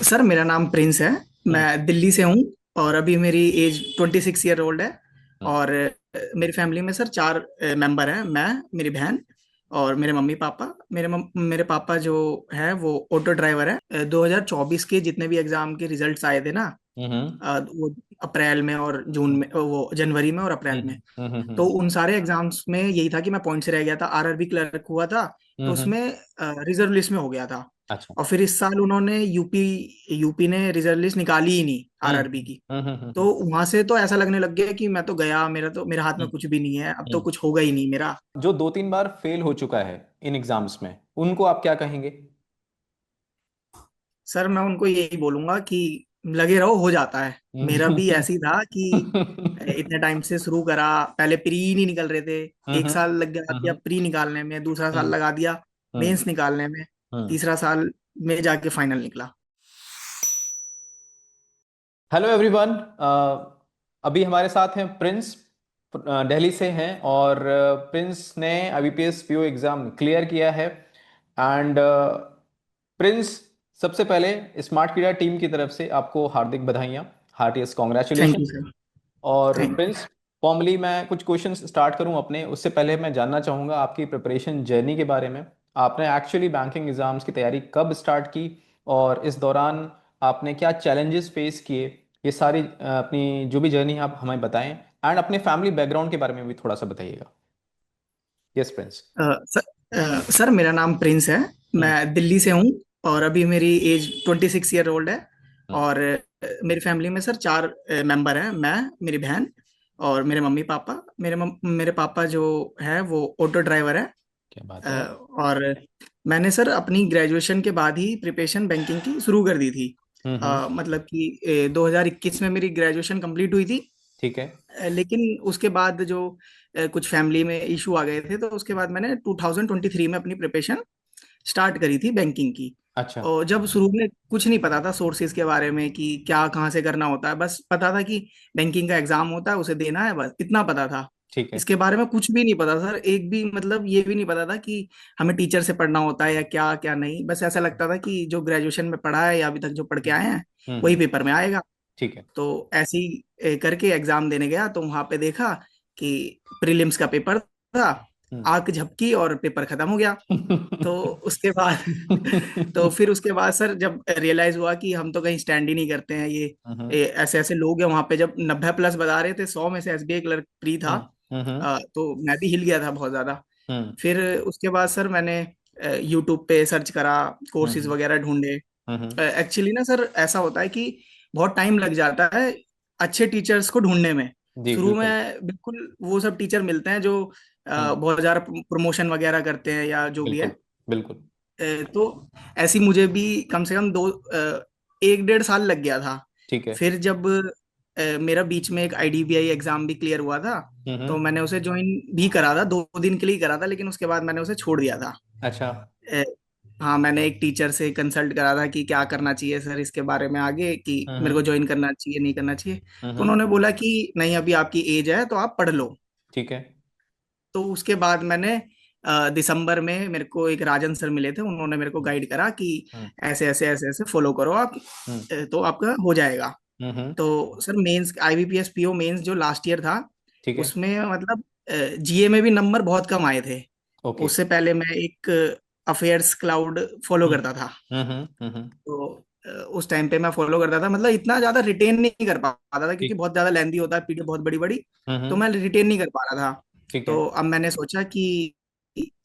Sir मेरा नाम Prince है। हम्म। मैं दिल्ली से हूँ और अभी मेरी एज 26 ईयर ओल्ड है। हम्म। और मेरी फैमिली में सर चार मेंबर हैं। मैं, मेरी बहन और मेरे मम्मी पापा। मेरे पापा जो है वो ऑटो ड्राइवर है। 2024 के जितने भी एग्जाम के रिजल्ट्स आए थे ना, हम्म। वो अप्रैल में और जून में, वो जनवरी में और अप्रैल में। तो उन सारे एग्जाम्स में यही था कि मैं पॉइंट से रह गया था। आरआरबी क्लर्क हुआ था तो हम्म। उसमें रिजर्व लिस्ट में हो गया था। अच्छा। और फिर इस साल उन्होंने यूपी ने रिजर्व लिस्ट निकाली ही नहीं हम्म। आरआरबी की। तो हम्म। वहां से तो ऐसा लगने लग गया कि मैं तो गया, मेरे हाथ में हम्म। कुछ भी नहीं है, अब तो हम्म। कुछ होगा ही नहीं मेरा। जो 2-3 बार फेल हो चुका है इन एग्जाम्स में, उनको आप क्या कहेंगे? सर मैं उनको यही बोलूंगा कि लगे रहो, हो जाता है। मेरा भी हम्म। ऐसे ही था कि इतने टाइम से शुरू करा, पहले प्री नहीं निकल रहे थे। एक हम्म। साल लग गया हम्म। प्री निकालने में, दूसरा साल हम्म। लगा दिया हम्म। मेंस निकालने में, हम्म। तीसरा साल में जाके फाइनल निकला। Hello everyone. अभी हमारे साथ हैं प्रिंस। दिल्ली से हैं और प्रिंस ने आईबीपीएस पीओ एग्जाम क्लियर किया है। एंड प्रिंस, सबसे पहले स्मार्ट कीड़ा टीम की तरफ से आपको हार्दिक बधाइयाँ, heartiest thank congratulation. You sir. और थैंक प्रिंस, फॉर्मली मैं कुछ क्वेश्चंस स्टार्ट करूं अपने, उससे पहले मैं जानना चाहूंगा आपकी प्रिपरेशन जर्नी के बारे में। आपने एक्चुअली बैंकिंग एग्जाम्स की तैयारी कब स्टार्ट की, और इस दौरान आपने क्या चैलेंजेस फेस किए? ये सारी अपनी जो भी जर्नी है आप हमें बताएं। एंड अपने फैमिली बैकग्राउंड के बारे में भी थोड़ा सा बताइएगा। Yes Prince. सर मेरा नाम प्रिंस है। हम्म। मैं दिल्ली से हूँ और अभी मेरी एज 26 ईयर ओल्ड है। हम्म। और मेरी फैमिली में सर चार मेंबर हैं। मैं, मेरी बहन और मेरे मम्मी पापा। मेरे पापा जो है वो ऑटो ड्राइवर है। क्या बात है। और मैंने सर अपनी ग्रेजुएशन के बाद ही प्रिपरेशन बैंकिंग की शुरू कर दी थी। हम्म। मतलब कि 2021 में मेरी ग्रेजुएशन कंप्लीट हुई थी। ठीक है। लेकिन उसके बाद जो कुछ फैमिली में इशू आ गए थे, तो उसके बाद मैंने 2023 में अपनी प्रिपरेशन स्टार्ट करी थी बैंकिंग की। अच्छा। और जब शुरू में कुछ नहीं पता था सोर्सेज के बारे में कि क्या कहाँ से करना होता है, बस पता था कि बैंकिंग का एग्जाम होता है, उसे देना है, बस इतना पता था। ठीक है। इसके बारे में कुछ भी नहीं पता सर, एक भी मतलब ये भी नहीं पता था कि हमें टीचर से पढ़ना होता है या क्या क्या नहीं। बस ऐसा लगता था कि जो ग्रेजुएशन में पढ़ा है या अभी तक जो पढ़ के आए हैं वही हम्म। पेपर में आएगा। ठीक है। तो ऐसे ही करके एग्जाम देने गया तो वहां पे देखा कि प्रीलिम्स का पेपर था। हम्म। आंख झपकी और पेपर खत्म हो गया। तो उसके बाद तो फिर उसके बाद सर जब रियलाइज हुआ कि हम तो कहीं स्टैंड ही नहीं करते हैं, हम्म। ये ऐसे ऐसे लोग हैं वहां पे। जब 90 प्लस बता रहे थे, 100 में से एसबीआई क्लर्क प्री था। हम्म। हम्म। तो मैं भी हिल गया था बहुत ज्यादा। हम्म। फिर उसके बाद सर मैंने यूट्यूब पे सर्च करा, कोर्सेज हम्म। वगैरह ढूंढे। हम्म। एक्चुअली ना सर ऐसा होता है कि बहुत टाइम लग जाता है अच्छे टीचर्स को ढूंढने में। जी शुरू बिल्कुल। में बिल्कुल वो सब टीचर मिलते हैं जो हम्म। बहुत ज्यादा प्रमोशन वगैरह करते हैं या जो भी है। बिल्कुल। बिल्कुल। तो ऐसी मुझे भी कम से कम 1 डेढ़ साल लग गया था। ठीक है। फिर जब मेरा बीच में एक आईडीबीआई एग्जाम भी क्लियर हुआ था, तो हम्म। मैंने उसे ज्वाइन भी करा था, 2 दिन के लिए ही करा था, लेकिन उसके बाद मैंने उसे छोड़ दिया था। अच्छा। अ, हाँ, मैंने एक टीचर से कंसल्ट करा था कि क्या करना चाहिए सर इसके बारे में आगे, कि मेरे हम्म। को ज्वाइन करना चाहिए नहीं करना चाहिए। तो हम्म। उन्होंने बोला कि नहीं, अभी आपकी एज है तो आप पढ़ लो। ठीक है। तो उसके बाद मैंने दिसंबर में मेरे को एक राजन सर मिले थे, उन्होंने मेरे को गाइड करा कि हम्म। ऐसे ऐसे ऐसे ऐसे फॉलो करो आप, हम्म। तो आपका हो जाएगा। हम्म। तो sir mains IBPS PO mains जो लास्ट ईयर था, ठीक है। उसमें मतलब जीए में भी नंबर बहुत कम आए थे। ओके। उससे पहले मैं एक अफेयर्स क्लाउड फॉलो हम्म। करता था। हम्म। तो उस टाइम पे मैं फॉलो करता था, मतलब इतना ज्यादा रिटेन नहीं कर पाता था क्योंकि ठीक। बहुत ज्यादा लेंदी होता है, पीडीएफ बहुत बड़ी बड़ी। तो हम्म। मैं रिटेन नहीं कर पा रहा था। ठीक है। तो अब मैंने सोचा कि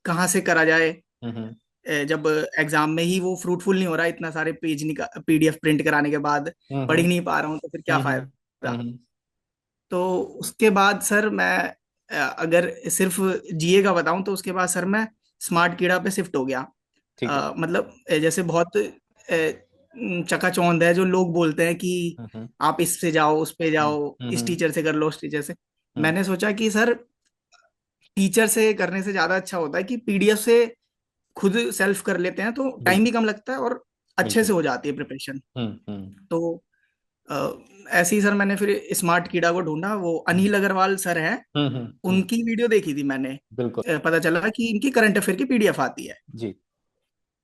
कहाँ से करा जाए। हम्म। जब एग्जाम में ही वो फ्रूटफुल नहीं हो रहा, इतना सारे पेज पीडीएफ प्रिंट कराने के बाद पढ़ ही हम्म। नहीं पा रहा हूँ, तो फिर क्या हम्म। फायदा। हम्म। तो उसके बाद सर मैं अगर सिर्फ जीए का बताऊं तो उसके बाद सर मैं स्मार्ट कीड़ा पे शिफ्ट हो गया। ठीक है। मतलब जैसे बहुत चकाचौंध है जो लोग बोलते हैं कि हम्म। आप इस से जाओ, उस पे हम्म। जाओ, इस हम्म। टीचर से कर लो, उस टीचर से। हम्म। मैंने सोचा कि सर टीचर से करने से ज्यादा अच्छा होता है कि पीडीएफ से खुद सेल्फ कर लेते हैं, तो टाइम बिल्कुल। भी कम लगता है और अच्छे बिल्कुल। से हो जाती है प्रिपरेशन। हम्म। तो अ, ऐसे ही सर मैंने फिर स्मार्ट कीड़ा को ढूंढा, वो अनिल अग्रवाल सर हैं, हम्म। उनकी वीडियो देखी थी मैंने। बिल्कुल। पता चला कि इनकी करंट अफेयर की पीडीएफ आती है। जी।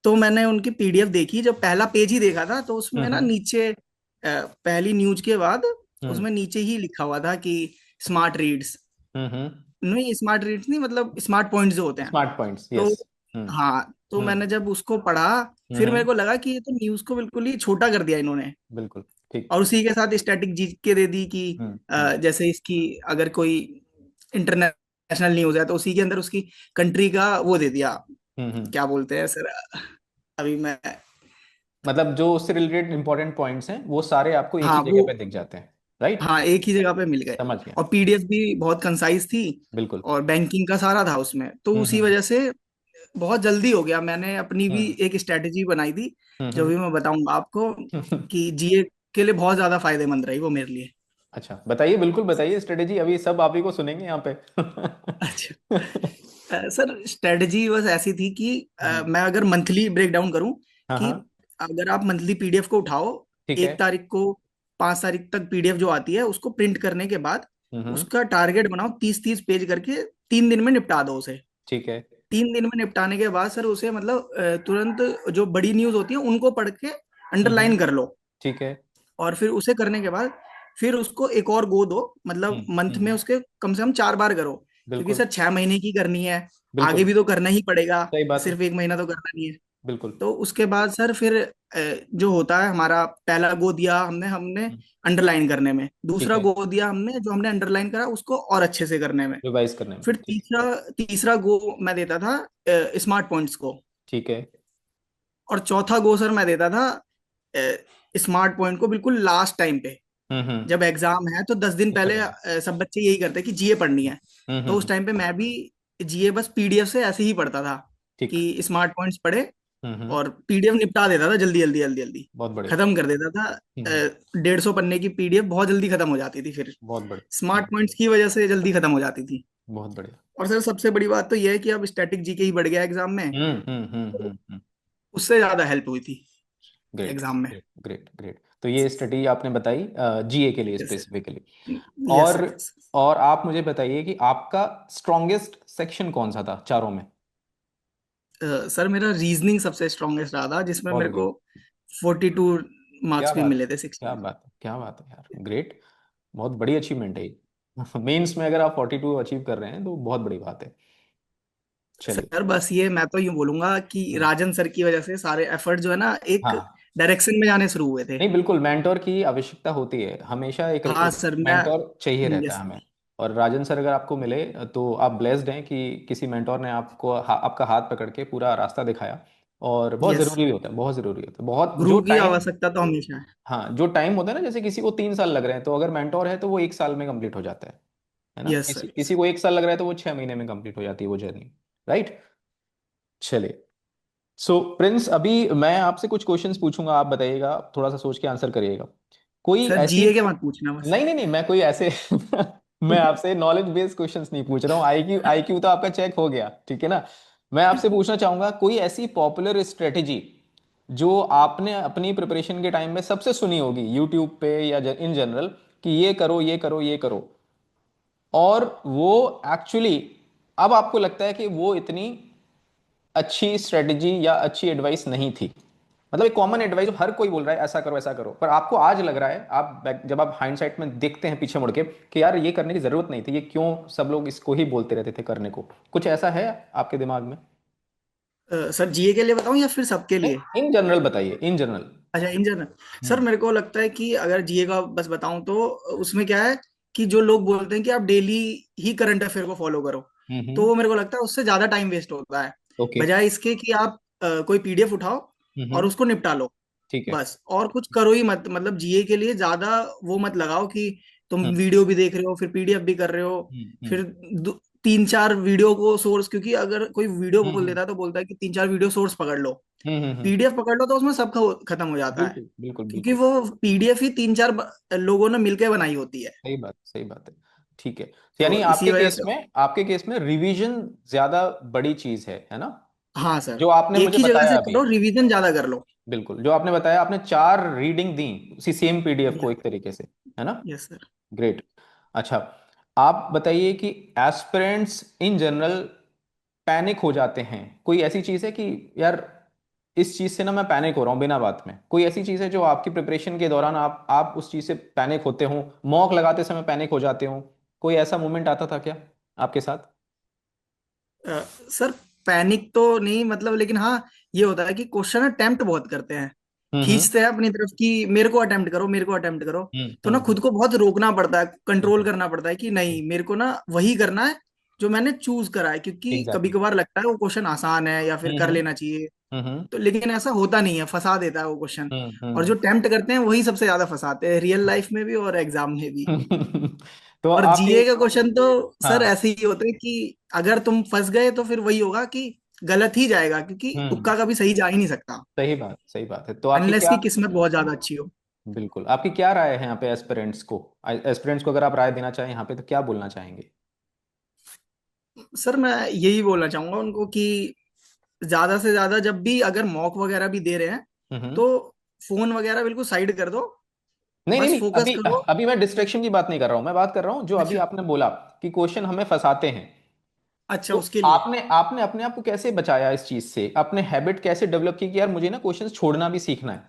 तो मैंने उनकी पीडीएफ देखी, जब पहला पेज ही देखा था तो उसमें ना हम्म नीचे पहली न्यूज के बाद हम्म उसमें नीचे ही लिखा हुआ था कि स्मार्ट रीड्स, नहीं स्मार्ट रीड्स नहीं, मतलब स्मार्ट पॉइंट्स जो होते हैं। स्मार्ट पॉइंट्स, तो यस। हम्म हाँ, तो हम्म मैंने जब उसको पढ़ा, फिर मेरे हम्म को लगा कि ये तो न्यूज को बिल्कुल ही छोटा कर दिया इन्होंने। बिल्कुल ठीक। और उसी के साथ स्टैटिक जीके दे दी कि हम्म जैसे इसकी अगर कोई इंटरनेशनल न्यूज है तो उसी के अंदर उसकी कंट्री का वो दे दिया, हम्म। क्या बोलते हैं सर, अभी मैं, मतलब जो उससे रिलेटेड इंपॉर्टेंट पॉइंट्स हैं वो सारे आपको एक ही हाँ जगह वो, पे दिख जाते हैं, राइट? हाँ एक ही जगह पे मिल गए। समझ गया। और पीडीएफ भी बहुत कंसाइज थी, बिल्कुल। और बैंकिंग का सारा था उसमें, तो उसी हम्म। वजह से बहुत जल्दी हो गया। मैंने अपनी भी हम्म एक स्ट्रेटेजी बनाई थी, जो हम्म भी मैं बताऊंगा आपको, हम्म। कि जीए के लिए बहुत ज्यादा फायदेमंद रही वो मेरे लिए। अच्छा, बताइए, बिल्कुल बताइए स्ट्रेटेजी, अभी सब आप ही को सुनेंगे यहाँ पे। अच्छा, सर स्ट्रेटजी बस ऐसी थी कि हम्म, मैं अगर मंथली ब्रेक डाउन करूं, हाँ कि हाँ। अगर आप मंथली पीडीएफ को उठाओ, ठीक है। 1 तारीख को 5 तारीख तक पीडीएफ जो आती है उसको प्रिंट करने के बाद हम्म। उसका टारगेट बनाओ 30-30 पेज करके, 3 दिन में निपटा दो उसे। ठीक है। 3 दिन में निपटाने के बाद सर उसे मतलब तुरंत जो बड़ी न्यूज होती है उनको पढ़ के हम्म। अंडरलाइन कर लो। ठीक है। और फिर उसे करने के बाद फिर उसको एक और गो दो, मतलब मंथ में हम्म। उसके कम से कम 4 बार करो, क्योंकि बिल्कुल सर 6 महीने की करनी है, आगे बिल्कुल। भी तो करना ही पड़ेगा, सही बात है। सिर्फ 1 महीना तो करना नहीं है। बिल्कुल। तो उसके बाद सर फिर जो होता है हमारा, पहला गो दिया हमने हमने हम्म, अंडरलाइन करने में, ठीक दूसरा है। गो दिया हमने जो हमने अंडरलाइन करा उसको और अच्छे से करने में, रिवाइज करने में, फिर ठीक। तीसरा तीसरा गो मैं देता था स्मार्ट पॉइंट्स को, ठीक है। और चौथा गो सर मैं देता था स्मार्ट पॉइंट को बिल्कुल लास्ट टाइम पे। हम्म। जब एग्जाम है तो 10 दिन उससे पहले पहले। सब बच्चे यही करते हैं कि जीए पढ़नी है, तो उस हम्म। टाइम पे मैं भी जीए बस पीडीएफ से ऐसे ही पढ़ता था, ठीक। कि स्मार्ट पॉइंट्स पढ़े हम्म। और पीडीएफ निपटा देता था जल्दी जल्दी जल्दी जल्दी, बहुत बढ़िया। खत्म कर देता था। हम्म। 150 पन्ने की पीडीएफ बहुत जल्दी खत्म हो जाती थी फिर, बहुत बढ़िया। स्मार्ट पॉइंट्स की वजह से जल्दी खत्म हो जाती थी। बहुत बढ़िया। और सर सबसे बड़ी बात तो यह है कि अब स्टैटिक जीके ही बढ़ गया एग्जाम में, तो हम्म। उससे ज्यादा हेल्प हुई थी ग्रेट एग्जाम में। Great great great. तो ये स्ट्रेटेजी आपने बताई जीए के लिए यस सर, स्पेसिफिकली। यस और सर, यस। और आप मुझे बताइए कि आपका स्ट्रॉन्गेस्ट सेक्शन कौन सा था चारों में? सर मेरा रीजनिंग सबसे स्ट्रांगेस्ट रहा था, जिसमें बहुत मेरे बढ़िया। को 42 क्या मार्क्स भी बात है, मिले थे क्या 60 में। बात है, क्या बात है यार, ग्रेट। बहुत बड़ी अचीवमेंट है ये। मेंस में अगर आप 42 अचीव कर रहे हैं तो बहुत बड़ी बात है। चलिए। सर बस ये मैं तो यूं बोलूंगा कि हम्म, राजन सर की वजह से सारे एफर्ट जो है ना एक हाँ। डायरेक्शन में जाने शुरू हुए थे। नहीं, बिल्कुल मेंटोर की आवश्यकता होती है हमेशा, एक हाँ एक सर मैं, मेंटोर चाहिए रहता है यस हमें। और राजन सर अगर आपको मिले तो आप ब्लेस्ड हैं कि किसी मेंटोर ने आपको आपका हाथ पकड़ के पूरा रास्ता दिखाया। और बहुत यस, ज़रूरी भी होता है, बहुत ज़रूरी होता है, बहुत जो गुरु की टाइम। आवश्यकता तो हमेशा है। हाँ, जो टाइम होता है ना, जैसे किसी को 3 साल लग रहे हैं तो अगर मेंटोर है तो वो 1 साल में कंप्लीट हो जाता है ना? यस किसी सर, किसी को 1 साल लग रहा है तो वो 6 महीने में कंप्लीट हो जाती है वो जर्नी, राइट? चलिए। सो प्रिंस, अभी मैं आपसे कुछ क्वेश्चंस पूछूंगा, आप बताइएगा, थोड़ा सा सोच के आंसर करिएगा। कोई सर ऐसी। जीए के मत पूछना बस। नहीं नहीं नहीं, मैं कोई ऐसे मैं आपसे नॉलेज बेस्ड क्वेश्चंस नहीं पूछ रहा हूँ, आईक्यू आईक्यू तो आपका चेक हो गया, ठीक है ना? मैं आपसे पूछना चाहूंगा कोई ऐसी पॉपुलर स्ट्रेटेजी जो आपने अपनी प्रिपरेशन के टाइम में सबसे सुनी होगी यूट्यूब पे या इन जनरल, कि ये करो ये करो ये करो, और वो एक्चुअली अब आपको लगता है कि वो इतनी अच्छी स्ट्रेटजी या अच्छी एडवाइस नहीं थी। मतलब एक कॉमन एडवाइस हर कोई बोल रहा है ऐसा करो ऐसा करो, पर आपको आज लग रहा है, आप जब आप हाइंडसाइट में देखते हैं पीछे मुड़ के, कि यार ये करने की जरूरत नहीं थी, ये क्यों सब लोग इसको ही बोलते रहते थे करने को। कुछ ऐसा है आपके दिमाग में? सर जीए के लिए बताऊं या फिर सबके लिए? नहीं, इन जनरल बताइए, इन जनरल। अच्छा इन जनरल, सर हम्म मेरे को लगता है कि अगर जीए का बस बताऊं तो उसमें क्या है कि जो लोग बोलते हैं कि आप डेली ही करंट अफेयर को फॉलो करो, तो हम्म। वो मेरे को लगता है उससे ज्यादा टाइम वेस्ट होता है, ओके। बजाय इसके कि आप कोई पीडीएफ उठाओ और हम्म। उसको निपटा लो, ठीक है। बस और कुछ करो ही मत। मतलब जीए के लिए ज्यादा वो मत लगाओ कि तुम हम्म वीडियो भी देख रहे हो फिर पीडीएफ भी कर रहे हो, हम्म फिर 3-4 वीडियो को सोर्स, क्योंकि अगर कोई वीडियो बोल हम्म देता है तो बोलता है कि 3-4 वीडियो सोर्स पकड़ लो, हम्म। पीडीएफ पकड़ लो तो उसमें सब खत्म हो जाता है, बिल्कुल बिल्कुल क्योंकि बिल्कुल। वो पीडीएफ ही 3-4 लोगों ने मिलकर बनाई होती है। सही बात, सही बात है। ठीक है। यानी तो इसी वजह से, आपके केस में रिवीजन ज्यादा बड़ी चीज है ना? हाँ सर, जो आपने एक मुझे ही जगह बताया से अभी। करो, रिवीजन ज्यादा कर लो। बिल्कुल, जो आपने बताया, आपने 4 रीडिंग दी उसी सेम पीडीएफ को एक तरीके से, है ना? Yes sir. ग्रेट। अच्छा, आप बताइए कि एस्पिरेंट्स इन जनरल पैनिक हो जाते हैं, कोई ऐसी चीज है कि यार इस चीज से ना मैं पैनिक हो रहा हूँ बिना बात में, कोई ऐसी चीज है जो आपकी प्रिपरेशन के दौरान आप उस चीज से पैनिक होते हो, मॉक लगाते समय पैनिक हो जाते हो, कोई ऐसा मोमेंट आता था क्या आपके साथ? अ, सर पैनिक तो नहीं मतलब, लेकिन हाँ ये होता है कि क्वेश्चन अटेम्प्ट बहुत करते हैं, हम्म। खींचते हैं अपनी तरफ कि मेरे को अटेम्प्ट करो, मेरे को अटेम्प्ट करो। तो ना हम्म। खुद को बहुत रोकना पड़ता है, कंट्रोल हम्म। करना पड़ता है कि नहीं, मेरे को ना वही करना है जो मैंने चूज करा है, क्योंकि कभी एग्जैक्टली। कभार लगता है वो क्वेश्चन आसान है या फिर कर हम्म। लेना चाहिए। हम्म। तो लेकिन ऐसा होता नहीं है, फंसा देता है वो क्वेश्चन। और हम्म। जो टेम्प्ट करते हैं वही सबसे ज्यादा फंसाते हैं, रियल लाइफ में भी और एग्जाम में भी। तो और आपके। जीए का क्वेश्चन तो सर हाँ। ऐसे ही होते हैं कि अगर तुम फंस गए तो फिर वही होगा कि गलत ही जाएगा, क्योंकि हम्म। तुक्का कभी सही जा ही नहीं सकता सही बात, सही बात है। तो आपकी अनलेस क्या, की किस्मत बहुत ज्यादा अच्छी हो। बिल्कुल आपकी क्या राय है यहाँ पे एस्पिरेंट्स को अगर आप राय देना चाहें यहाँ पे तो क्या बोलना चाहेंगे? सर मैं यही बोलना चाहूंगा उनको कि ज्यादा से ज्यादा जब भी अगर मॉक वगैरह भी दे रहे हैं हम्म। तो फोन वगैरह बिल्कुल साइड कर दो, नहीं नहीं बस नहीं, फोकस अभी करो। अभी मैं डिस्ट्रैक्शन की बात नहीं कर रहा हूँ, मैं बात कर रहा हूँ जो अभी अच्छा। आपने बोला कि क्वेश्चन हमें फंसाते हैं। अच्छा, तो उसके लिए आपने आपने अपने आप को कैसे बचाया इस चीज से, अपने हैबिट कैसे डेवलप की कि यार मुझे ना क्वेश्चंस छोड़ना भी सीखना है?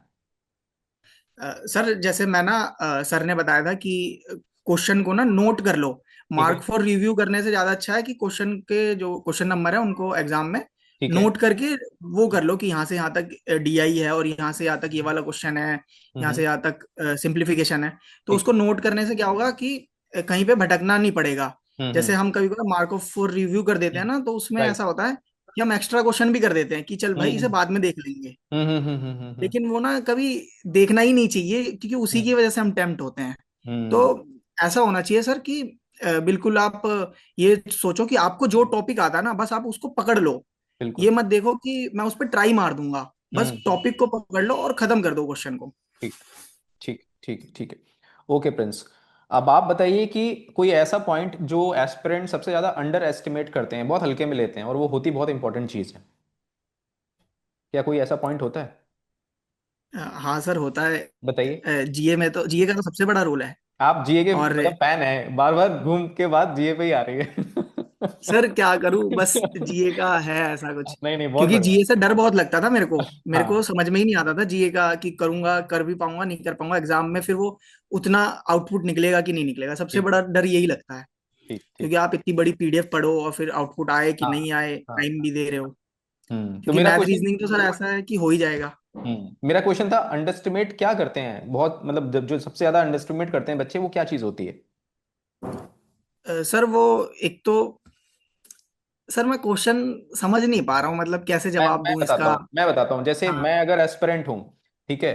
सर जैसे मैं ना सर ने बताया था कि क्वेश्चन को ना नोट कर लो। ठीक मार्क है। फॉर रिव्यू करने से ज्यादा अच्छा है कि क्वेश्चन के जो क्वेश्चन नंबर है उनको एग्जाम में ठीक है। नोट करके वो कर लो कि यहाँ से यहाँ तक डीआई है और यहाँ से यहाँ तक ये वाला क्वेश्चन है, यहाँ से हम्म। यहाँ तक सिंप्लीफिकेशन है। तो ठीक उसको है। नोट करने से क्या होगा कि कहीं पे भटकना नहीं पड़ेगा। जैसे हम्म। हम कभी कभी मार्क ऑफ फॉर रिव्यू कर देते हैं ना, तो उसमें राइट। ऐसा होता है कि हम एक्स्ट्रा क्वेश्चन भी कर देते हैं कि चल भाई इसे हम्म। बाद में देख लेंगे। हम्म। लेकिन वो ना कभी देखना ही नहीं चाहिए, क्योंकि उसी हम्म। की वजह से हम टेम्प्ट होते हैं। तो हम्म। ऐसा होना चाहिए सर कि बिल्कुल आप ये सोचो कि आपको जो टॉपिक आता है ना बस आप उसको पकड़ लो। बिल्कुल। ये मत देखो कि मैं उस पर ट्राई मार दूंगा, बस हम्म। टॉपिक को पकड़ लो और खत्म कर दो क्वेश्चन को। ठीक। ठीक ठीक ठीक है। ओके प्रिंस, अब आप बताइए कि कोई ऐसा पॉइंट जो एस्पिरेंट सबसे ज्यादा अंडर एस्टिमेट करते हैं, बहुत हल्के में लेते हैं, और वो होती बहुत इंपॉर्टेंट चीज है, क्या कोई ऐसा पॉइंट होता है? हाँ सर होता बताइए। है, जीए में तो जीए का तो सबसे बड़ा रोल है। आप जीए के और मतलब फैन है, बार बार घूम के बात जीए पे ही आ रही है। सर क्या करूं, बस जीए का है ऐसा कुछ। नहीं नहीं, बहुत क्योंकि बढ़िया। जीए से डर बहुत लगता था मेरे को हाँ। समझ में ही नहीं आता था जीए का कि करूंगा, कर भी पाऊंगा नहीं कर पाऊंगा एग्जाम में, फिर वो उतना आउटपुट निकलेगा कि नहीं निकलेगा, सबसे ठीक बड़ा डर यही लगता है। ठीक ठीक। क्योंकि आप इतनी बड़ी पीडीएफ पढ़ो और फिर आउटपुट आए कि हाँ नहीं आए, हाँ। टाइम भी दे रहे हो। तो क्योंकि मेरा मैथ क्वेश्चन, रीजनिंग तो सर ऐसा है कि हो ही जाएगा। मेरा क्वेश्चन था अंडरस्टिमेट क्या करते हैं बहुत, मतलब जो सबसे ज्यादा अंडरस्टिमेट करते हैं बच्चे, वो क्या चीज होती है? सर वो एक तो सर मैं क्वेश्चन समझ नहीं पा रहा हूँ, मतलब कैसे मैं जवाब मैं दूं बताता इसका। हूँ, मैं बताता हूँ, जैसे हाँ मैं अगर एस्पिरेंट हूँ, ठीक है,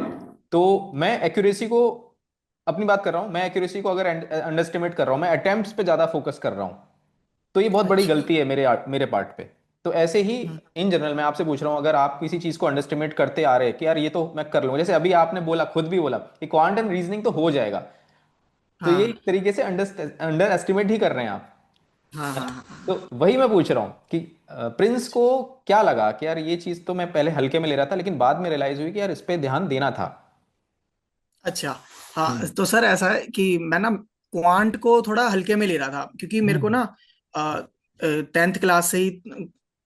तो मैं एक्यूरेसी को, अपनी बात कर रहा हूँ, मैं एक्यूरेसी को अगर अंडरस्टिमेट कर रहा हूँ, मैं अटेम्प्ट्स पे ज्यादा फोकस कर रहा हूँ, तो ये बहुत बड़ी अच्छा। गलती है मेरे पार्ट पे। तो ऐसे ही हम्म, इन जनरल मैं आपसे पूछ रहा हूँ, अगर आप किसी चीज को अंडरस्टिमेट करते आ रहे हैं कि यार ये तो मैं कर लूंगा, जैसे अभी आपने बोला, खुद भी बोला कि क्वांट एंड रीजनिंग तो हो जाएगा, तो ये हाँ एक तरीके से अंडर एस्टिमेट ही कर रहे हैं आप, हाँ है हाँ ना? हाँ हाँ। तो वही मैं पूछ रहा हूँ कि प्रिंस को क्या लगा कि यार ये चीज तो मैं पहले हल्के में ले रहा था, लेकिन बाद में रियलाइज हुई कि यार इस पे ध्यान देना था। अच्छा। हाँ हम्म। तो सर ऐसा है कि मैं ना क्वांट को थोड़ा हल्के में ले रहा था, क्योंकि मेरे को हम्म। ना 10th क्लास से ही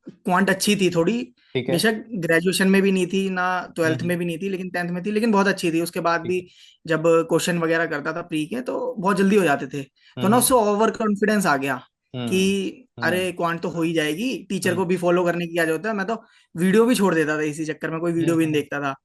क्वांट अच्छी थी थोड़ी। ठीक है। बेशक ग्रेजुएशन में भी नहीं थी ना, ट्वेल्थ हम्म। में भी नहीं थी, लेकिन 10th में थी, लेकिन बहुत अच्छी थी। उसके बाद ठीक भी है। जब क्वेश्चन वगैरह करता था प्री के तो बहुत जल्दी हो जाते थे। तो ना हम्म। उससे ओवर कॉन्फिडेंस आ गया कि हम्म। हम्म। अरे क्वांट तो हो ही जाएगी, टीचर हम्म। को भी फॉलो करने की क्या जरूरत है। मैं तो वीडियो भी छोड़ देता था इसी चक्कर में, कोई वीडियो भी नहीं हम्म। देखता था।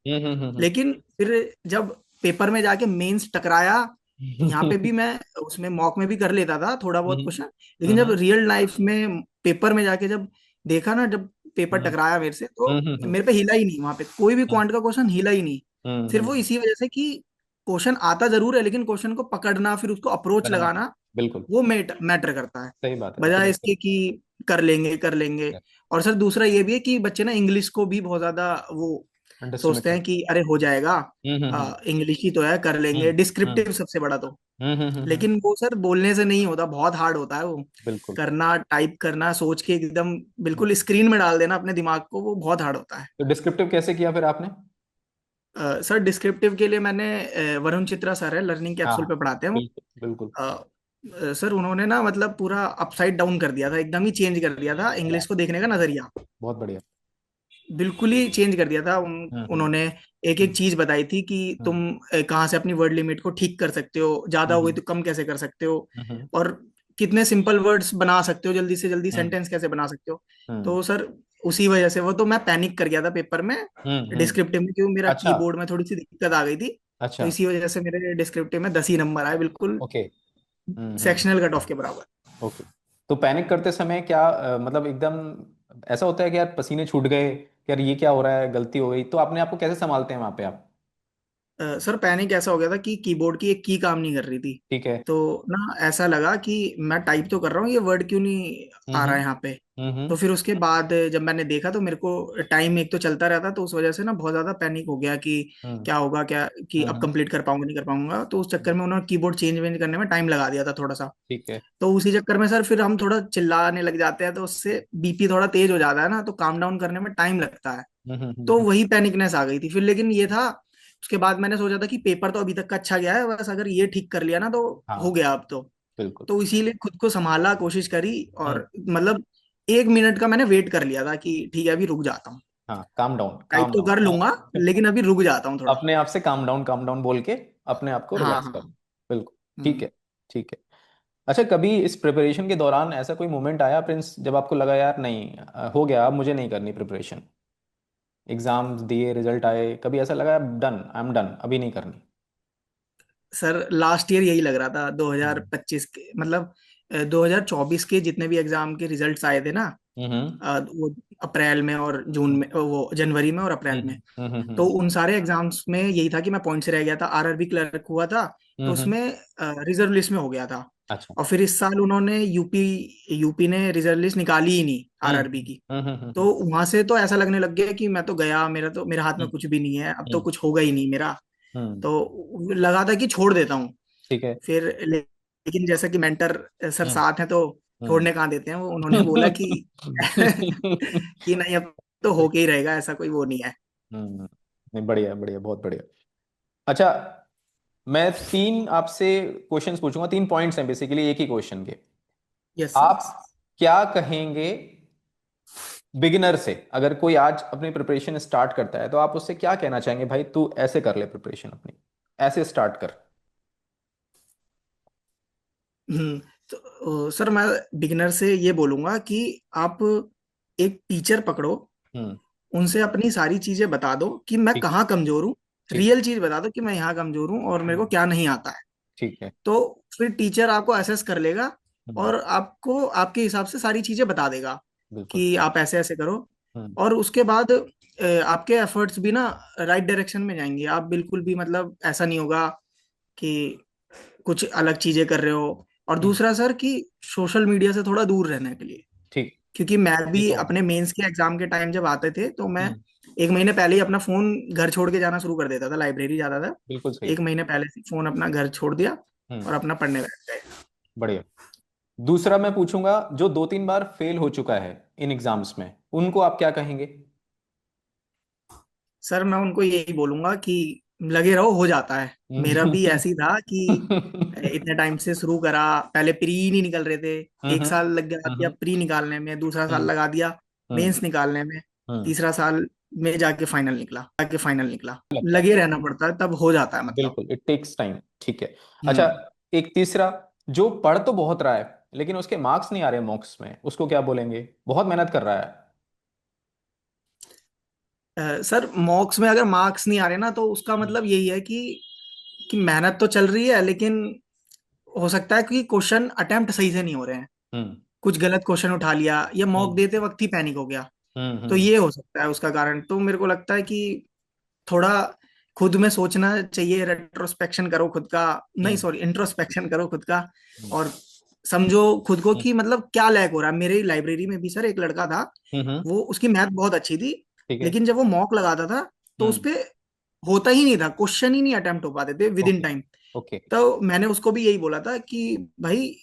हम्म। लेकिन फिर जब पेपर में जाके मेंस टकराया, यहाँ पे भी मैं उसमें मॉक में भी कर लेता था थोड़ा बहुत हम्म। क्वेश्चन। लेकिन जब हम्म। रियल लाइफ में पेपर में जाके जब देखा ना, जब पेपर हम्म। टकराया मेरे से, तो हम्म। मेरे पे हिला ही नहीं, वहां पे कोई भी क्वांट का क्वेश्चन हिला ही नहीं। सिर्फ वो हम्म। इसी वजह से कि क्वेश्चन आता जरूर है, लेकिन क्वेश्चन को पकड़ना फिर उसको अप्रोच करना। लगाना बिल्कुल। वो मैटर करता है, सही बात है, आपकी बजाय बात इसके कि कर लेंगे कर लेंगे। सही। और सर दूसरा ये भी है कि बच्चे ना इंग्लिश को भी बहुत ज्यादा वो अंडरस्टिमेट सोचते कर। हैं कि अरे हो जाएगा, हम्म। इंग्लिश ही तो है, कर हम्म। लेंगे, हम्म। डिस्क्रिप्टिव सबसे बड़ा तो। हम्म। लेकिन वो सर बोलने से नहीं होता, बहुत हार्ड होता है वो बिल्कुल। करना, टाइप करना, सोच के एकदम बिल्कुल स्क्रीन में डाल देना अपने दिमाग को, वो बहुत हार्ड होता है। तो डिस्क्रिप्टिव कैसे किया फिर आपने? सर डिस्क्रिप्टिव के लिए मैंने वरुण चित्रा सर है, लर्निंग हाँ कैप्सूल हाँ, पे पढ़ाते हैं वो। बिल्कुल बिल्कुल। सर उन्होंने ना मतलब पूरा अपसाइड डाउन कर दिया था, एकदम ही चेंज कर दिया था वाह, इंग्लिश को देखने का नजरिया। बहुत बढ़िया। बिल्कुल ही चेंज कर दिया था हम्म उन्होंने। एक एक हम्म चीज बताई थी कि हम्म तुम कहाँ से अपनी वर्ड लिमिट को ठीक कर सकते हो, ज्यादा हो गई हम्म तो कम कैसे कर सकते हो, हम्म और कितने सिंपल वर्ड्स बना सकते हो, जल्दी से जल्दी हम्म सेंटेंस कैसे बना सकते हो। हम्म तो सर उसी वजह से वो तो मैं पैनिक कर गया था पेपर में, हम्म। डिस्क्रिप्टिव में, क्योंकि मेरा अच्छा कीबोर्ड में थोड़ी सी दिक्कत आ गई थी। तो अच्छा। इसी वजह से मेरे डिस्क्रिप्टिव में 10 ही नंबर आए, बिल्कुल ओके। सेक्शनल कट ऑफ के बराबर। ओके। तो पैनिक करते समय क्या मतलब एकदम ऐसा होता है कि यार पसीने छूट गए कि यार ये क्या हो रहा है, गलती हो गई, तो अपने आप को कैसे संभालते हैं वहां पे आप? सर पैनिक ऐसा हो गया था कि कीबोर्ड की एक की काम नहीं कर रही थी। ठीक है। तो ना ऐसा लगा कि मैं टाइप तो कर रहा हूँ, ये वर्ड क्यों नहीं आ रहा है यहाँ पे। तो हम्म। फिर उसके बाद जब मैंने देखा तो मेरे को टाइम एक तो चलता रहता, तो उस वजह से ना बहुत ज्यादा पैनिक हो गया कि हम्म क्या होगा, क्या कि अब हम्म कंप्लीट कर पाऊंगा नहीं कर पाऊंगा। तो उस चक्कर हम्म, में उन्होंने कीबोर्ड चेंज वेंज करने में टाइम लगा दिया था थोड़ा सा। ठीक है। तो उसी चक्कर में सर फिर हम थोड़ा चिल्लाने लग जाते हैं, तो उससे बीपी थोड़ा तेज हो जाता है ना, तो काम डाउन करने में टाइम लगता है। तो हम्म। वही पैनिकनेस आ गई थी फिर। लेकिन ये था, उसके बाद मैंने सोचा था कि पेपर तो अभी तक का अच्छा गया है, बस अगर ये ठीक कर लिया ना तो हो हाँ गया अब तो। बिल्कुल। तो इसीलिए खुद को संभाला, कोशिश करी, हम्म। और मतलब 1 मिनट का मैंने वेट कर लिया था कि ठीक है अभी रुक जाता हूँ, हाँ, काम डाउन टाइप काम तो कर डाउन। लूंगा लेकिन अभी रुक जाता हूँ थोड़ा। अपने आप से काम डाउन बोल के अपने आप को हाँ रिलैक्स करो। हाँ। बिल्कुल। ठीक हम्म। है। ठीक है। अच्छा, कभी इस प्रिपरेशन के दौरान ऐसा कोई मोमेंट आया प्रिंस जब आपको लगा यार नहीं हो गया, अब मुझे नहीं करनी प्रिपरेशन, एग्जाम दिए, रिजल्ट आए, कभी ऐसा लगा डन, आई एम डन, अभी नहीं करनी? सर लास्ट ईयर यही लग रहा था, हम्म 2025 के मतलब 2024 के जितने भी एग्जाम के रिजल्ट्स आए थे ना, हम्म वो अप्रैल में और जून में, वो जनवरी में और अप्रैल में। तो उन सारे एग्जाम्स में यही था कि मैं पॉइंट से रह गया था। आरआरबी क्लर्क हुआ था, तो हम्म। उसमें रिजर्व लिस्ट में हो गया था। अच्छा। और फिर इस साल उन्होंने यूपी ने रिजर्व लिस्ट निकाली ही नहीं आरआरबी की। तो वहां से तो ऐसा लगने लग गया कि मैं तो गया, मेरा तो मेरे हाथ में हम्म कुछ भी नहीं है, अब तो हम्म कुछ होगा ही नहीं मेरा। हम्म। तो लगा था कि छोड़ देता हूँ। ठीक है। फिर लेकिन जैसा कि मेंटर सर हम्म साथ हैं, तो हम्म छोड़ने कहाँ देते हैं, वो उन्होंने बोला कि कि नहीं अब तो होके ही रहेगा, ऐसा कोई वो नहीं है। नहीं, बढ़िया बढ़िया, बहुत बढ़िया। अच्छा, मैं तीन आपसे क्वेश्चंस पूछूंगा, तीन पॉइंट्स हैं बेसिकली एक ही क्वेश्चन के। Yes sir. आप क्या कहेंगे बिगिनर से, अगर कोई आज अपनी प्रिपरेशन स्टार्ट करता है तो आप उससे क्या कहना चाहेंगे, भाई तू ऐसे कर ले प्रिपरेशन अपनी, ऐसे स्टार्ट कर? हम्म। तो सर मैं बिगिनर से ये बोलूंगा कि आप एक टीचर पकड़ो, हम्म। उनसे अपनी सारी चीजें बता दो कि मैं ठीक। कहाँ कमजोर हूँ। ठीक है। रियल चीज बता दो कि मैं यहाँ कमजोर हूँ और मेरे को हम्म, क्या नहीं आता है। ठीक है। तो फिर टीचर आपको असेस कर लेगा हम्म, और आपको आपके हिसाब से सारी चीजें बता देगा बिल्कुल। कि आप ऐसे ऐसे करो। हम्म और उसके बाद आपके एफर्ट्स भी ना राइट डायरेक्शन में जाएंगे। आप बिल्कुल भी मतलब ऐसा नहीं होगा कि कुछ अलग चीजें कर रहे हो। और हम्म। दूसरा सर कि सोशल मीडिया से थोड़ा दूर रहने के लिए, ठीक। क्योंकि मैं ये भी तो अपने मेंस के एग्जाम के टाइम जब आते थे तो मैं हम्म 1 महीने पहले ही अपना फोन घर छोड़ के जाना शुरू कर देता था, लाइब्रेरी जाता था। बिल्कुल सही। 1 महीने पहले से फोन अपना घर छोड़ दिया हम्म। और अपना पढ़ने बैठ गए। बढ़िया। दूसरा मैं पूछूंगा, जो दो तीन बार फेल हो चुका है इन एग्जाम्स में, उनको आप क्या कहेंगे? सर मैं उनको यही बोलूंगा कि लगे रहो, हो जाता है। मेरा भी हम्म ऐसे ही था कि इतने टाइम से शुरू करा, पहले प्री नहीं निकल रहे थे। एक हम्म साल लग गया हम्म प्री निकालने में, दूसरा साल हम्म लगा दिया हम्म मेंस निकालने में, हम्म। तीसरा साल में जाके फाइनल निकला। लगता है। लगे रहना पड़ता है, तब हो जाता है मतलब। बिल्कुल, इट टेक्स टाइम। ठीक है। अच्छा, हम्म। एक तीसरा, जो पढ़ तो बहुत रहा है लेकिन उसके मार्क्स नहीं आ रहे मॉक्स में, उसको क्या बोलेंगे? बहुत मेहनत कर रहा है। सर मॉक्स में अगर मार्क्स नहीं आ रहे ना, तो उसका हम्म मतलब यही है कि मेहनत तो चल रही है, लेकिन हो सकता है कि क्वेश्चन अटेम्प्ट सही से नहीं हो रहे हैं। हम्म कुछ गलत क्वेश्चन उठा लिया या मॉक हम्म देते वक्त ही पैनिक हो गया। तो हम्म। ये हो सकता है उसका कारण। तो मेरे को लगता है कि थोड़ा खुद में सोचना चाहिए, रेट्रोस्पेक्शन करो खुद का, नहीं हम्म सॉरी इंट्रोस्पेक्शन करो खुद का। हम्म और समझो खुद को हम्म कि मतलब क्या लैक हो रहा है। मेरी लाइब्रेरी में भी सर एक लड़का था, हम्म। वो उसकी मैथ बहुत अच्छी थी, ठीक है। लेकिन जब वो मॉक लगाता था तो उस हम्म। पे होता ही नहीं था, क्वेश्चन ही नहीं अटेम्प्ट हो पाते थे with in okay. Time. Okay. तो मैंने उसको भी यही बोला था कि भाई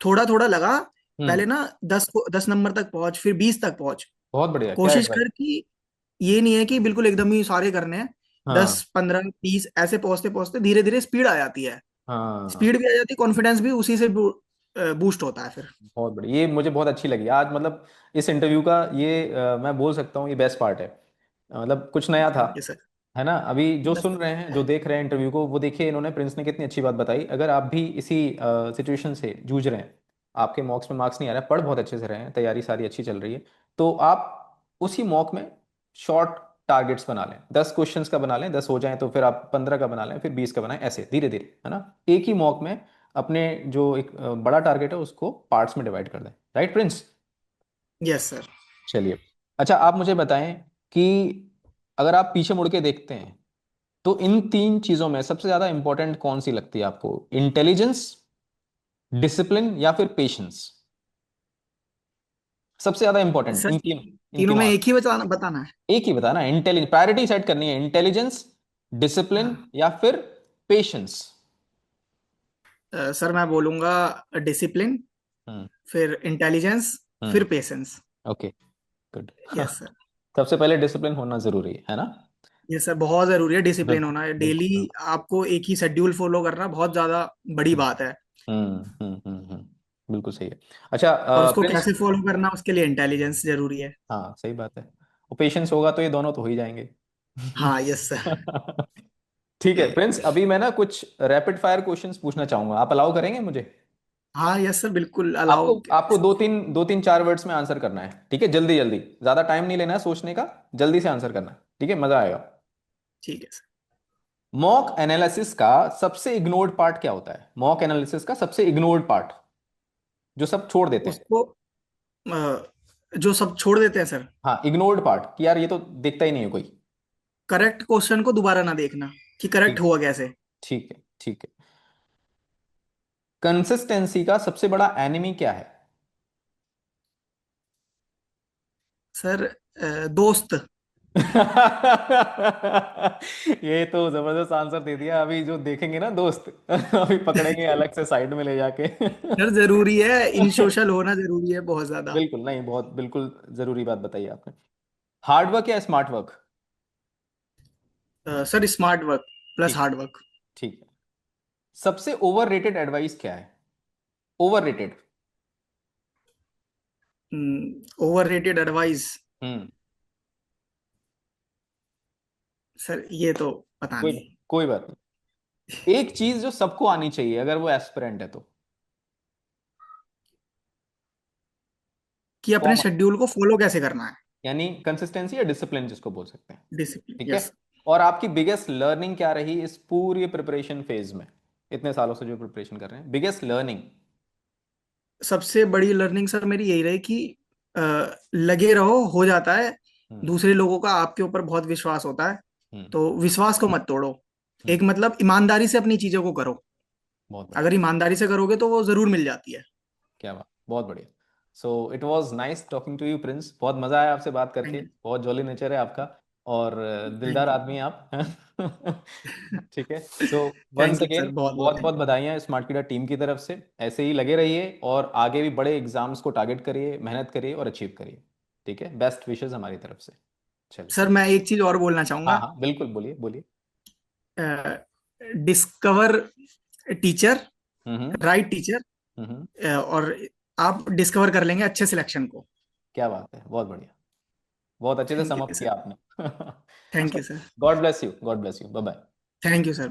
थोड़ा थोड़ा लगा, हम्म। पहले ना 10 नंबर तक पहुंच, फिर 20 तक पहुंच। बहुत बढ़िया, क्या कोशिश एडवाइस! कर कि ये नहीं है कि बिल्कुल एकदम ही सारे करने हैं। हाँ 10 15 20 ऐसे पहुंचते पहुंचते धीरे धीरे स्पीड आ जाती है। हाँ। स्पीड भी आ जाती है, कॉन्फिडेंस भी उसी से बूस्ट होता है फिर। बहुत बढ़िया, ये मुझे बहुत अच्छी लगी आज, मतलब इस इंटरव्यू का ये मैं बोल सकता हूँ ये बेस्ट पार्ट है मतलब कुछ नया था, यस सर। है ना। अभी जो यस सुन रहे हैं, जो देख रहे हैं इंटरव्यू को, वो देखिए इन्होंने, प्रिंस ने कितनी अच्छी बात बताई। अगर आप भी इसी सिचुएशन से जूझ रहे हैं, आपके मॉक्स में मार्क्स नहीं आ रहे, पढ़ बहुत अच्छे से रहे हैं, तैयारी सारी अच्छी चल रही है, तो आप उसी मॉक में शॉर्ट टारगेट्स बना लें। 10 क्वेश्चंस का बना लें, 10 हो जाएं तो फिर आप 15 का बना लें, फिर 20 का बनाएं, ऐसे धीरे धीरे, है ना। एक ही मॉक में अपने जो एक बड़ा टारगेट है उसको पार्ट्स में डिवाइड कर दें। Right Prince? Yes sir. चलिए, अच्छा आप मुझे बताएं कि अगर आप पीछे मुड़ के देखते हैं, तो इन 3 चीजों में सबसे ज्यादा इंपॉर्टेंट कौन सी लगती है आपको? इंटेलिजेंस, डिसिप्लिन, या फिर पेशेंस? सबसे ज्यादा इंपॉर्टेंट सर इन तीनों तीनों में में एक ही बताना बताना है। एक ही बताना। इंटेलिजेंस प्रायोरिटी सेट करनी है, इंटेलिजेंस, डिसिप्लिन, हाँ। या फिर पेशेंस। सर मैं बोलूंगा डिसिप्लिन, हम्म। फिर इंटेलिजेंस, फिर hmm. Patience. Okay, good. Yes sir. सबसे पहले डिसिप्लिन होना जरूरी है ना। ये सर बहुत जरूरी है, डिसिप्लिन बिल्कुल होना है डेली। बिल्कुल। आपको एक ही शेड्यूल फॉलो करना बहुत ज्यादा बड़ी हम्म बात है। बिल्कुल सही है। अच्छा और उसको प्रिंस। कैसे फॉलो करना, उसके लिए इंटेलिजेंस जरूरी है। हाँ सही बात है, वो पेशेंस होगा तो ये दोनों तो हो ही जाएंगे। हाँ यस सर। ठीक है प्रिंस, अभी मैं ना कुछ रैपिड फायर क्वेश्चंस पूछना चाहूंगा, आप अलाउ करेंगे मुझे? हाँ यस सर, बिल्कुल आपको अलाउ। आपको दो तीन 4 वर्ड्स में आंसर करना है, ठीक है? जल्दी जल्दी, ज्यादा टाइम नहीं लेना है सोचने का, जल्दी से आंसर करना है, ठीक है? मजा आएगा। ठीक है सर। मॉक एनालिसिस का सबसे इग्नोर्ड पार्ट क्या होता है? मॉक एनालिसिस का सबसे इग्नोर्ड पार्ट, जो सब छोड़ देते हैं। उसको जो सब छोड़ देते हैं सर। हाँ, इग्नोर्ड पार्ट, कि यार ये तो देखता ही नहीं है कोई। करेक्ट क्वेश्चन को दोबारा ना देखना कि करेक्ट ठीक, हुआ कैसे। ठीक है, ठीक है। कंसिस्टेंसी का सबसे बड़ा एनिमी क्या है? सर दोस्त। ये तो जबरदस्त आंसर दे दिया। अभी जो देखेंगे ना दोस्त, अभी पकड़ेंगे अलग से साइड में ले जाके। सर जरूरी है, इन सोशल होना जरूरी है बहुत ज्यादा। बिल्कुल नहीं, बहुत बिल्कुल जरूरी बात बताई आपने। हार्ड वर्क या smart work? Sir smart work plus ठीक, हार्ड वर्क। ठीक है। सबसे ओवररेटेड एडवाइस क्या है? Overrated. Overrated advice. Hmm. Sir ये तो पता कोई नहीं। कोई बात नहीं। एक चीज जो सबको आनी चाहिए अगर वो एस्पिरेंट है तो? कि अपने कॉमन, शेड्यूल को फॉलो कैसे करना है। यानी कंसिस्टेंसी या डिसिप्लिन जिसको बोल सकते हैं। डिसिप्लिन ठीक है। यस। और आपकी बिगेस्ट लर्निंग क्या रही इस पूरी प्रिपरेशन फेज में, इतने सालों से जो प्रिपरेशन कर रहे हैं, बिगेस्ट लर्निंग? सबसे बड़ी लर्निंग सर मेरी यही रही कि अ, लगे रहो, हो जाता है। हम्म। दूसरे लोगों का आपके ऊपर बहुत विश्वास होता है, हम्म। तो विश्वास को मत तोड़ो। हम्म। एक मतलब ईमानदारी से अपनी चीजों को करो। बहुत बढ़िया। अगर ईमानदारी से करोगे तो वो जरूर मिल जाती है। क्या बात, बहुत बढ़िया। So it was nice talking to you Prince, बहुत मजा आया आपसे बात थैंक करके, यू। बहुत जॉली नेचर है आपका, और दिलदार थैंक आदमी यू। हैं आप। ठीक है। So once thank you sir, again बहुत बहुत बहुत बहुत थैंक बधाइयाँ स्मार्ट कीड़ा टीम की तरफ से। ऐसे ही लगे रहिए और आगे भी बड़े एग्जाम्स को टारगेट करिए, मेहनत करिए और अचीव करिए। ठीक है, बेस्ट विशेस हमारी तरफ से। यू चलिए। सर। मैं एक चीज और बोलना हाँ चाहूंगा। हाँ बिल्कुल, बोलिए बोलिए। डिस्कवर टीचर, हम्म। राइट टीचर, हम्म। और आप डिस्कवर कर लेंगे अच्छे सिलेक्शन को। क्या बात है, बहुत बढ़िया, बहुत अच्छे से thank sum you up sir. किया आपने। Thank you sir. God bless you, God bless you, bye bye. Thank you sir.